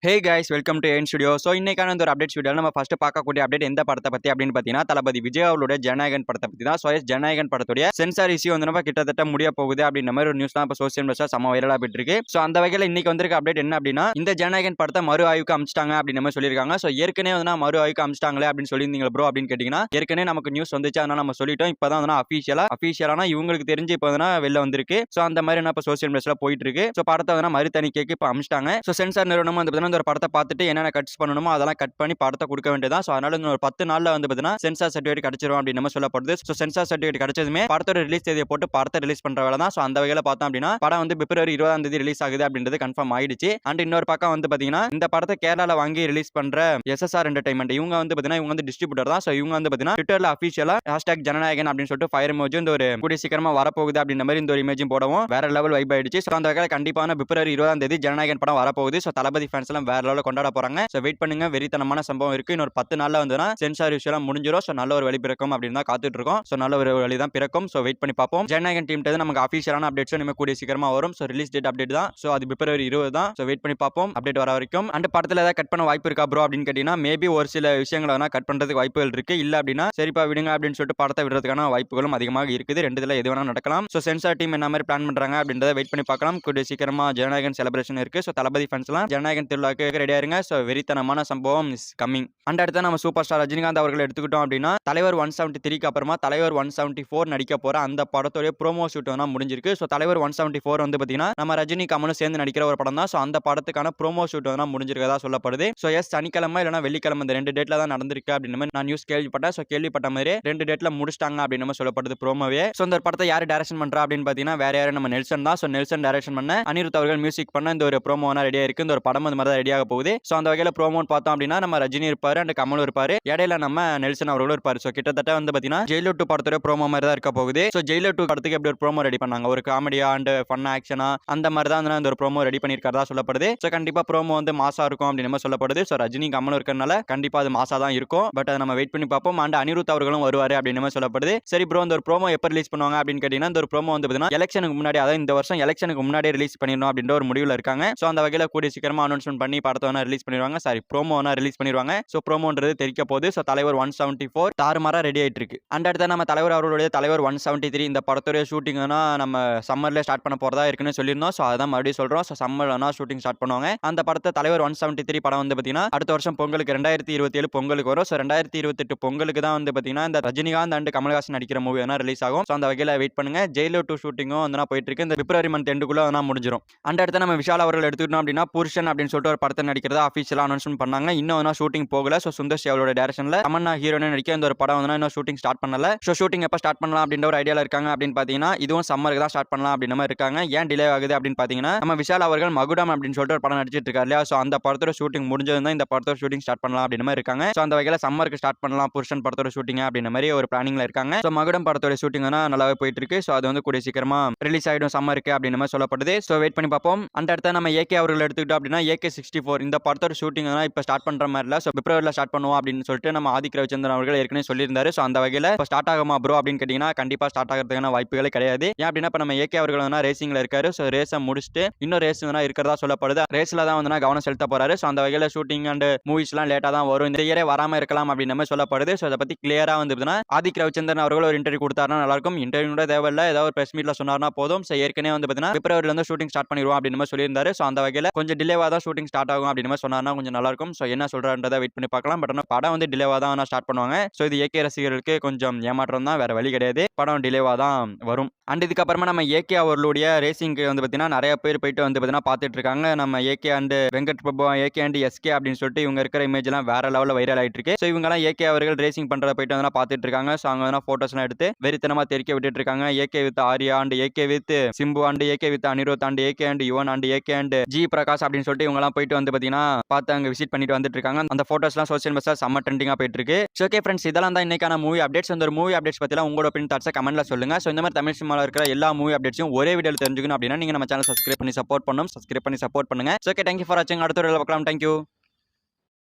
Hey guys welcome to N studio. So இன்னைக்கான ஒரு update video நம்ம ஃபர்ஸ்ட் பார்க்கக்கூடிய அப்டேட் எந்த படத்தை பற்றி அப்படின்னு பார்த்தீங்கன்னா தளபதி விஜய் அவருடைய ஜனநாயகன் படத்தை பற்றி தான். ஸோ ஜனநாயகன் படத்துடைய சென்சார் இஷ்யூ வந்து நம்ம கிட்டத்தட்ட முடிய போகுது அப்படின்ற மாதிரி ஒரு நியூஸ் தான் இப்போ சோசியல் மீடியா செம்ம வைரலாக போயிட்டு இருக்கு. ஸோ அந்த வகையில் இன்னைக்கு வந்திருக்க அப்டேட் என்ன அப்படின்னா இந்த ஜனநாயகன் படத்தை மறு ஆய்வுக்கு அமைச்சிட்டாங்க அப்படின்னு மாதிரி சொல்லியிருக்காங்க. ஸோ ஏற்கனவே வந்து மறு ஆய்வுக்கு அமைச்சிட்டாங்களே அப்படின்னு சொல்லியிருந்தீங்க ப்ரோ அப்படின்னு கேட்டிங்கன்னா ஏற்கனவே நமக்கு நியூஸ் வந்துச்சு, அதனால் நம்ம சொல்லிட்டோம். இப்போ தான் அஃபீஷியலான இவங்களுக்கு தெரிஞ்சு இப்போ வந்து வெளில வந்திருக்கு. ஸோ அந்த மாதிரி இப்போ சோசியல் மீடியாவில் போயிட்டு இருக்கு. ஸோ படத்தை வந்து மறு தணிக்கைக்கு இப்போ அமைச்சிட்டாங்க. ஸோ சென்சார் நிறுவனம் வந்து பார்த்தீங்கன்னா ஒரு படத்தை பார்த்துட்டு என்னென்ன கட்ஸ் பண்ணணுமோ அதெல்லாம் கட் பண்ணி படத்தை கொடுக்க வேண்டியதான். ஸோ அதனால ஒரு 10 நாள்ல வந்து பார்த்தீங்கன்னா சென்சார் சர்டிஃபிகேட் கிடைச்சிரும் அப்படின்னு நம்ம சொல்லப்படுது. ஸோ சென்சார் சர்டிஃபிகேட் கிடைச்சதுமே படத்தோட ரிலீஸ் தேதியை போட்டு படத்தை ரிலீஸ் பண்ற வேலை தான். ஸோ அந்த வகையில் பார்த்தோம் அப்படின்னா படம் வந்து பிப்ரவரி 20ஆம் தேதி ரிலீஸ் ஆகுது அப்படின்றது கன்ஃபார்ம் ஆயிடுச்சு. அண்ட் இன்னொரு பக்கம் வந்து பார்த்தீங்கன்னா இந்த படத்தை கேரளால வாங்கி ரிலீஸ் பண்ற எஸ்எஸ்ஆர் என்டர்டைன்மெண்ட் இவங்க வந்து பார்த்தீங்கன்னா இவங்க வந்து டிஸ்ட்ரிபியூட்டர் தான். ஸோ இவங்க வந்து பார்த்தீங்கன்னா ட்விட்டர்ல அஃபிஷியலா #ஜனநாயகன் அப்படின்னு சொல்லிட்டு ஃபயர் இமோஜி இந்த ஒரு கூடிய சீக்கிரமா வரப்போகுது அப்படின்ற மாதிரி இந்த ஒரு இமேஜும் போடவும் வேற லெவல் வைப் ஆயிடுச்சு. ஸோ அந்த வகையில் கண்டிப்பான பிப்ரவரி 20ஆம் தேதி ஜனநாயகன் படம் வரப்போகுது. ஸோ தளபதி ஃபேன்ஸ் எல்லாம் வேற லெவலில் கொண்டாட போறாங்க. ஸோ வெயிட் பண்ணுங்க, வெறித்தனமான சம்பவம் இருக்கு. இன்னொரு 10 நாள்ல வந்துனா சென்சார் இஷ்யூ எல்லாம் முடிஞ்சிரும். ஸோ நல்ல ஒரு வழி பிறக்கும் அப்படின்னு தான் காத்துட்டு இருக்கோம். ஸோ நல்ல ஒரு வழி தான் பிறக்கும். ஸோ வெயிட் பண்ணி பார்ப்போம். ஜனநாயகன் டீம் நமக்கு அஃபிஷியலான அப்டேட்ஸ் இனிமே கூடிய சீக்கிரமா வரும். ஸோ ரிலீஸ் டேட் அப்டேட் தான். ஸோ அது பிப்ரவரி 20 தான். ஸோ வெயிட் பண்ணி பார்ப்போம் அப்டேட் வர வரைக்கும். அண்ட் படத்தில் ஏதாவது கட் பண்ண வாய்ப்பு இருக்கா ப்ரோ அப்படின்னு கேட்டீங்கன்னா மேபி ஒரு சில விஷயங்களை வேணா கட் பண்றதுக்கு வாய்ப்புகள் இருக்கு. இல்ல அப்படின்னா சரிப்பா விடுங்க அப்படின்னு சொல்லிட்டு படத்தை விடுறதுக்கான வாய்ப்புகளும் அதிகமாக இருக்குது. ரெண்டுல எது வேணா நடக்கலாம். ஸோ சென்சார் டீம் என்ன மாதிரி பிளான் பண்றாங்க அப்படின்றத வெயிட் பண்ணி பார்க்கலாம். கூடிய சீக்கிரமா ஜனநாயகன் செலிப்ரேஷன் இருக்கு. ஸோ தளபதி ஃபேன்ஸ் எல்லாம் ஜனநாயகன் திருவிழாக்கு ரெடியா இருங்க. ஸோ வெறித்தனமான சம்பவம் இஸ் கம்மிங். அண்ட் அடுத்து நம்ம சூப்பர் ஸ்டார் ரஜினிகாந்த் அவர்கள் எடுத்துக்கிட்டோம் அப்படின்னா தலைவர் 173க்கு அப்புறமா தலைவர் 174 நடிக்க போற அந்த படத்தோட ப்ரோமோ ஷூட் வந்து முடிஞ்சிருக்கு. ஸோ தலைவர் 174 வந்து பார்த்தீங்கன்னா நம்ம ரஜினி கமலும் சேர்ந்து நடிக்கிற ஒரு படம் தான். ஸோ அந்த படத்துக்கான ப்ரோமோ ஷூட் வந்து முடிஞ்சிருக்கதா சொல்லப்படுது. ஸோ சனிக்கிழமை இல்லைனா வெள்ளிக்கிழமை இந்த 2 டேட்ல தான் நடந்திருக்கு அப்படின்னு மாதிரி நான் நியூஸ் கேள்விப்பட்டேன். ஸோ கேள்விப்பட்ட மாதிரி 2 டேட்ல முடிச்சிட்டாங்க அப்படின்னு சொல்லப்படுது ப்ரோமோவே. ஸோ இந்த படத்தை யார் டைரக்ஷன் பண்றா அப்படின்னு பார்த்தீங்கன்னா வேற யாரும் நம்ம நெல்சன் தான். ஸோ நெல்சன் டைரக்ஷன் பண்ண அனிருத் அவர்கள் மியூசிக் பண்ண இந்த ஒரு ப்ரோமோ ரெடியா இருக்கு. இந்த ஒரு படம் அந்த மாதிரி தான் ரெடியாக போகுது. ஸோ அந்த வகையில் ப்ரோமோன்னு பார்த்தோம் அப்படின்னா நம்ம ரஜினி இருப்பாரு அண்ட் கமல் இருப்பாரு, இடையில நம்ம நெல்சன் அவர்களும் இருப்பாரு. ஸோ கிட்டத்தட்ட வந்து பார்த்தீங்கன்னா ஜெயிலர் 2 படத்தோட ப்ரோமோ மாதிரி தான் இருக்க போகுது. ஸோ ஜெயிலர் 2 படத்துக்கு எப்படி ஒரு ப்ரோமோ ரெடி பண்ணாங்க, ஒரு காமெடியா அண்ட் ஃபன் ஆக்ஷனா அந்த மாதிரி தான் அந்த ஒரு ப்ரோமோ ரெடி பண்ணியிருக்கிறதா சொல்லப்படுது. ஸோ கண்டிப்பா ப்ரோமோ வந்து மாசா இருக்கும் அப்படின்னு சொல்லப்படுது. ஸோ ரஜினி கமலும் இருக்கிறனால கண்டிப்பா அது மாசா தான் இருக்கும். பட் அதை நம்ம வெயிட் பண்ணி பார்ப்போம். அண்ட் அனிருத் அவர்களும் வருவாரு அப்படின்னு சொல்லப்படுது. சரி ப்ரோ, இந்த ஒரு ப்ரோமோ எப்போ ரிலீஸ் பண்ணுவாங்க அப்படின்னு கேட்டீங்கன்னா இந்த ஒரு ப்ரோமோ வந்து பார்த்தீங்கன்னா எலெக்ஷனுக்கு முன்னாடி, அதாவது இந்த வருஷம் எலெக்ஷனுக்கு முன்னாடி ரிலீஸ் பண்ணிடணும் அப்படின்ற ஒரு முடிவில் இருக்காங்க. ஸோ அந்த வகையில் கூடிய சீக்கிரமா அனௌன்ஸ்மெண்ட் பண்ணி படத்தை ரிலீஸ் பண்ணிடுவாங்க. சாரி, ப்ரோமோ ரிலீஸ் பண்ணிடுவாங்க. ஸோ ப்ரோமோன்றது தெரிக்க போகுது. ஸோ தலைவர் 174 தாறுமாறா ரெடி ஆயிட்டு இருக்கு. அண்ட் அடுத்த நம்ம தலைவர் அவர்களுடைய தலைவர் 173 இந்த படத்துடைய ஷூட்டிங் நம்ம சம்மர்ல ஸ்டார்ட் பண்ண போறதா இருக்குன்னு சொல்லியிருந்தோம். ஸோ அதான் மறுபடியும் சொல்றோம். ஸோ சம்மர்ல ஷூட்டிங் ஸ்டார்ட் பண்ணுவாங்க. அந்த படத்தை தலைவர் 173 படம் வந்து பார்த்தீங்கன்னா அடுத்த வருஷம் பொங்கலுக்கு 2027 பொங்கலுக்கு வரும். ஸோ 2028 பொங்கலுக்கு தான் வந்து பார்த்தீங்கன்னா இந்த ரஜினிகாந்த் அண்ட் கமல்ஹாசன் நடிக்கிற மூவி ரிலீஸ் ஆகும். ஸோ அந்த வகையில் வெயிட் பண்ணுங்க. ஜெயிலர் 2 ஷூட்டிங்கும் வந்து போயிட்டு இருக்கு. இந்த பிப்ரவரி மந்த் எண்டுக்குள்ள முடிஞ்சிடும். அண்ட் அடுத்து நம்ம விஷால் அவர்கள் எடுத்துக்கிட்டோம் அப்படின்னா புருஷன் அப்படின்னு சொல்லிட்டு ஒரு படத்தை நடிக்கிறதா அஃபிஷியலா அனௌன்ஸ்மெண்ட் பண்ணாங்க. இன்னும் ஷூட்டிங் போகல. ஸோ சுந்தர் சி அவரோட டைரக்ஷன்ல தமன்னா ஹீரோயின் நடிக்க இந்த ஒரு படம் வந்து இன்னும் ஷூட்டிங் ஸ்டார்ட் பண்ணல. ஸோ ஷூட்டிங் எப்போ ஸ்டார்ட் பண்ணலாம் அப்படின்ற ஒரு ஐடியாவில் இருக்காங்க அப்படின்னு பார்த்தீங்கன்னா இதுவும் சம்மருக்கு தான் ஸ்டார்ட் பண்ணலாம் அப்படின்ற மாதிரி இருக்காங்க. ஏன் டிலே ஆகுது அப்படின்னு பார்த்தீங்கன்னா நம்ம விஷால் அவர்கள் மகுடம் அப்படின்னு சொல்லிட்டு ஒரு படம் நடிச்சிட்டு இருக்காரு இல்லையா. ஸோ அந்த படத்தோட ஷூட்டிங் முடிஞ்சது தான் இந்த படத்தோட ஷூட்டிங் ஸ்டார்ட் பண்ணலாம் அப்படின்ற மாதிரி இருக்காங்க. ஸோ அந்த வகையில் சம்மருக்கு ஸ்டார்ட் பண்ணலாம் புருஷன் படத்தோட ஷூட்டிங் அப்படின்ற மாதிரி ஒரு பிளானிங்ல இருக்காங்க. ஸோ மகுடம் படத்தோட ஷூட்டிங் நல்லாவே போயிட்டு இருக்கு. ஸோ அது வந்து கூடிய சீக்கிரமா ரிலீஸ் ஆகிடும் சம்மருக்கு அப்படின்ற மாதிரி சொல்லப்படுது. ஸோ வெயிட் பண்ணி பார்ப்போம். அந்த அடுத்த நம்ம ஏகே அவர்கள் எடுத்துக்கிட்டோம் அப்படின்னா AK64 இந்த படத்தோட ஷூட்டிங் இப்போ ஸ்டார்ட் பண்ற மாதிரி இல்லை. ஸோ பிப்ரவரியில் ஸ்டார்ட் பண்ணுவோம் அப்படின்னு சொல்லிட்டு நம்ம ஆதிக் ரவிச்சந்திரன் அவர்கள் ஏற்கனவே சொல்லியிருந்தாரு. ஸோ அந்த வகையில் இப்போ ஸ்டார்ட் ஆகுமா ப்ரோ அப்படின்னு கேட்டிங்கன்னா கண்டிப்பாக ஸ்டார்ட் ஆகிறதுக்கான வாய்ப்புகளே கிடையாது. ஏன் அப்படின்னா இப்போ நம்ம ஏகே அவர்கள் ரேசிங்ல இருக்காரு. ஸோ ரேஸை முடிச்சுட்டு இன்னும் ரேஸ் இருக்கிறதா சொல்லப்படுது. ரேஸ்ல தான் கவனம் செலுத்த போறாரு. ஸோ அந்த வகையில் ஷூட்டிங் அண்ட் மூவிஸ்லாம் லேட்டாக தான் வரும். இந்த இயரே வராமல் இருக்கலாம் அப்படின்னு நம்ம சொல்லப்படுது. ஸோ அதை பற்றி கிளியரா ஆதிக் ரவிச்சந்திரன் அவர்கள் ஒரு இன்டர்வியூ கொடுத்தாருன்னா நல்லா இருக்கும். இன்டர்வியூ கூட தேவையில்லை, ஏதாவது ஒரு பிரஸ் மீட்ல சொன்னார்னா போதும். ஸோ ஏற்கனவே பார்த்தீங்கன்னா பிப்ரவரியில ஷூட்டிங் ஸ்டார்ட் பண்ணிடுவோம் அப்படின்னு சொல்லியிருந்தாரு. ஸோ அந்த வகையில் கொஞ்சம் டிலேவா தான் ஷூட்டிங் ஸ்டார்ட் ஆகும் அப்படின்னு சொன்னார்னா கொஞ்சம் நல்லா இருக்கும். ஸோ என்ன சொல்றான்றதை வெயிட் பண்ணி பார்க்கலாம். பட் படம் டிலேவா தான் ஸ்டார்ட் பண்ணுவாங்க. ஸோ இது ஏகே ரசிகர்களுக்கு கொஞ்சம் ஏமாற்றம் தான், வேற வழி கிடையாது. படம் டிலேவா தான் வரும். அண்ட் இதுக்கப்புறமா நம்ம ஏகே அவர்களுடைய ரேசிங்க்கு பார்த்தீங்கன்னா நிறைய பேர் போயிட்டு பார்த்தீங்கன்னா பார்த்துட்டு இருக்காங்க. நம்ம AK and Venkat Prabhu, AK and SK அப்படின்னு சொல்லிட்டு இவங்க இருக்கிற இமேஜ் எல்லாம் வேற லெவலில் வைரல் ஆயிட்டு இருக்கு. ஸோ இவங்கலாம் ஏகே அவர்கள் ரேசிங் பண்றத போயிட்டு பார்த்துட்டு இருக்காங்க. ஸோ அவங்க போட்டோஸ்லாம் எடுத்து வெறித்தனமா தெரிக்க விட்டுட்டு இருக்காங்க. AK with Arya and AK with Simbu and AK with Anirudh and AK and Yuvan and AK and G Prakash அப்படின்னு சொல்லிட்டு இவங்கலாம் போயிட்டு பார்த்தீங்கன்னா பார்த்து அங்கே விசிட் பண்ணிட்டு வந்துட்டு இருக்காங்க. அந்த போட்டோஸ்லாம் சோசியல் மீடியா செம்ம ட்ரெண்டிங்கா போயிட்டு இருக்கு. ஓகே ஃப்ரெண்ட்ஸ், இதெல்லாம் தான் இன்னைக்கான மூவி அப்டேட்ஸ். அந்த மூவி அப்டேட்ஸ் பத்திலாம் உங்களோட ஒப்பீனியன் தாட்ஸை கமெண்ட்ல சொல்லுங்க. ஸோ இந்த மாதிரி தமிழ் சினிமாவில் இருக்கிற எல்லா மூவி அப்டேட்ஸும் ஒரே வீடியோவில் தெரிஞ்சுக்கணும் அப்படின்னா நீங்க நம்ம சேனல் சப்ஸ்கிரைப் பண்ணி சப்போர்ட் பண்ணணும். சப்ஸ்கிரைப் பண்ணி சப்போர்ட் பண்ணுங்க. ஓகே, தேங்க்யூ ஃபார் வாட்சிங். அடுத்த வீடியோவில் பார்க்கலாம். தேங்க்யூ.